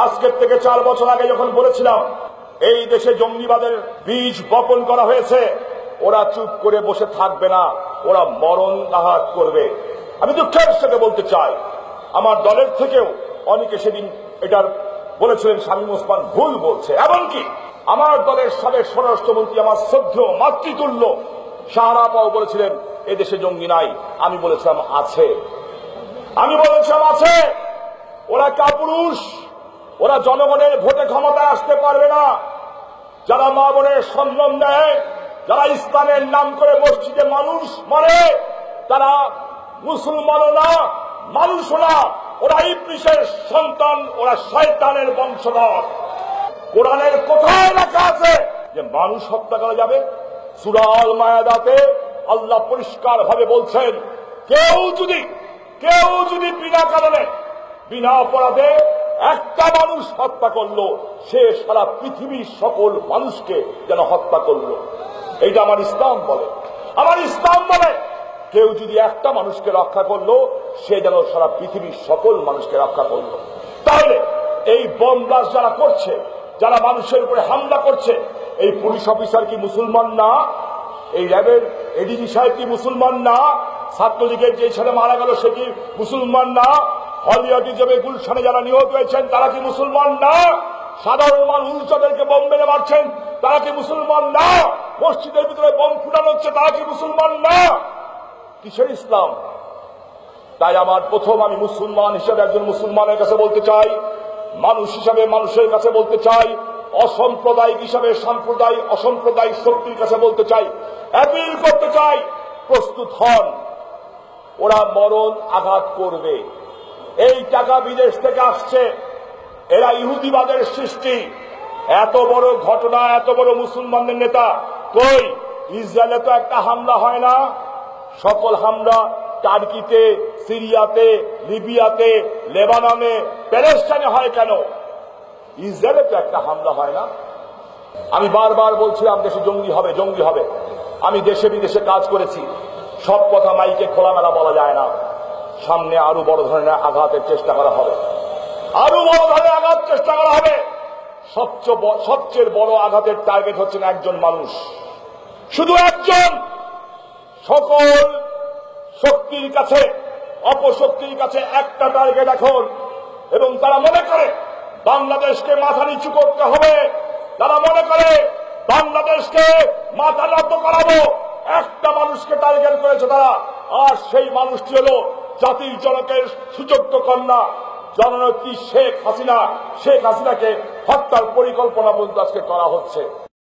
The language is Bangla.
আজকের থেকে 4 বছর আগে যখন বলেছিলাম এই দেশে জঙ্গিবাদের বীজ বপন করা হয়েছে, ওরা চুপ করে বসে থাকবে না, ওরা মরণ আঘাত করবে। আমি দুঃখের সাথে বলতে চাই, আমার দলের থেকেও অনেকে সেদিন এটার বলেছিলেন শামীম ওসমান ভুল বলছে। এমনকি আমার দলের সাবেক স্বরাষ্ট্রমন্ত্রী, আমার শ্রদ্ধেয় মাতৃতুল্য শাহরাপাও বলেছিলেন এদেশে জঙ্গি নাই। আমি বলেছিলাম আছে, আছে। ওরা কাপুরুষ, ওরা জনগণের ভোটে ক্ষমতায় আসতে পারবে না। যারা মা বোনের সম্মান দেয়, যারা ইসলামের নাম করে মসজিদে মানুষ মারে, তারা মুসলমানও না, মানুষও না, ওরা ইবলীসের সন্তান, ওরা শয়তানের বংশধর। কোরআনের কোথায় লেখা আছে যে মানুষ হত্যা করা যাবে? সূরা আল মায়েদাতে আল্লাহ পরিষ্কার ভাবে বলছেন, কেউ যদি বিনা কারণে বিনা অপরাধে একটা মানুষ হত্যা করলো, সে সারা পৃথিবীর সকল মানুষকে যেন হত্যা করলো। এইটা আমার ইসলাম বলে। আমার ইসলাম বলে কেউ যদি একটা মানুষকে রক্ষা করলো, সে যেন সারা পৃথিবীর সকল মানুষকে রক্ষা করলো। তাহলে এই বোম ব্লাস্ট যারা করছে, যারা মানুষের উপরে হামলা করছে, এই পুলিশ অফিসার কি মুসলমান না? এই র্যাবের এডিজি সাহেব কি মুসলমান না? ছাত্রলীগের যে ছেলে মারা গেল সে কি মুসলমান না? হলিউডে গুলশানে যারা নিহত হয়েছেন তারা কি মুসলমান না? সাধারণ মানুষ যাদেরকে বোম মেরে মারছেন তারা কি মুসলমান না? মসজিদের ভিতরে বোম ফুটানো হচ্ছে তারা কি মুসলমান না? কিসের ইসলাম? তাই আমার প্রথম, আমি মুসলমান হিসেবে একজন মুসলমানের কাছে বলতে চাই, মানুষ হিসাবে মানুষের কাছে বলতে চাই, অসাম্প্রদায়িক হিসাবে অসাম্প্রদায়িক শক্তির কাছে বলতে চাই, অ্যাপিল করতে চাই, প্রস্তুত হন, ওরা মরণ আঘাত করবে। এই টাকা বিদেশ থেকে আসছে, এরা ইহুদিবাদের সৃষ্টি। এত বড় ঘটনা, এত বড় মুসলমানদের নেতা, কই ইসরায়েলে তো একটা হামলা হয় না? সকল হামলা টার্কিতে, সিরিয়াতে, লিবিয়াতে, লেবাননে, প্যালেস্টাইনে হয় কেন? ইসরায়েলে তো একটা হামলা হয় না। আমি বারবার বলছিলাম দেশে জঙ্গি হবে, জঙ্গি হবে। আমি দেশে বিদেশে কাজ করেছি, সব কথা মাইকে খোলামেলা বলা যায় না। সামনে আরো বড় ধরনের আঘাতের চেষ্টা করা হবে, আরো বড় ধরনের আঘাত চেষ্টা করা হবে। সবচেয়ে বড় আঘাতের টার্গেট হচ্ছেন একজন মানুষ, শুধু একজন। সকল শক্তির কাছে, অপশক্তির কাছে একটা টার্গেট এখন, এবং তারা মনে করে বাংলাদেশকে মাথা নিচু করতে হবে, তারা মনে করে বাংলাদেশকে মাথা নত করাবো। একটা মানুষকে টার্গেট করেছে তারা, আর সেই মানুষটি হল জাতির জনকের সুযোগ্য কন্যা জননেত্রী শেখ হাসিনা। শেখ হাসিনাকে হত্যার পরিকল্পনা পর্যন্ত আজকে করা হচ্ছে।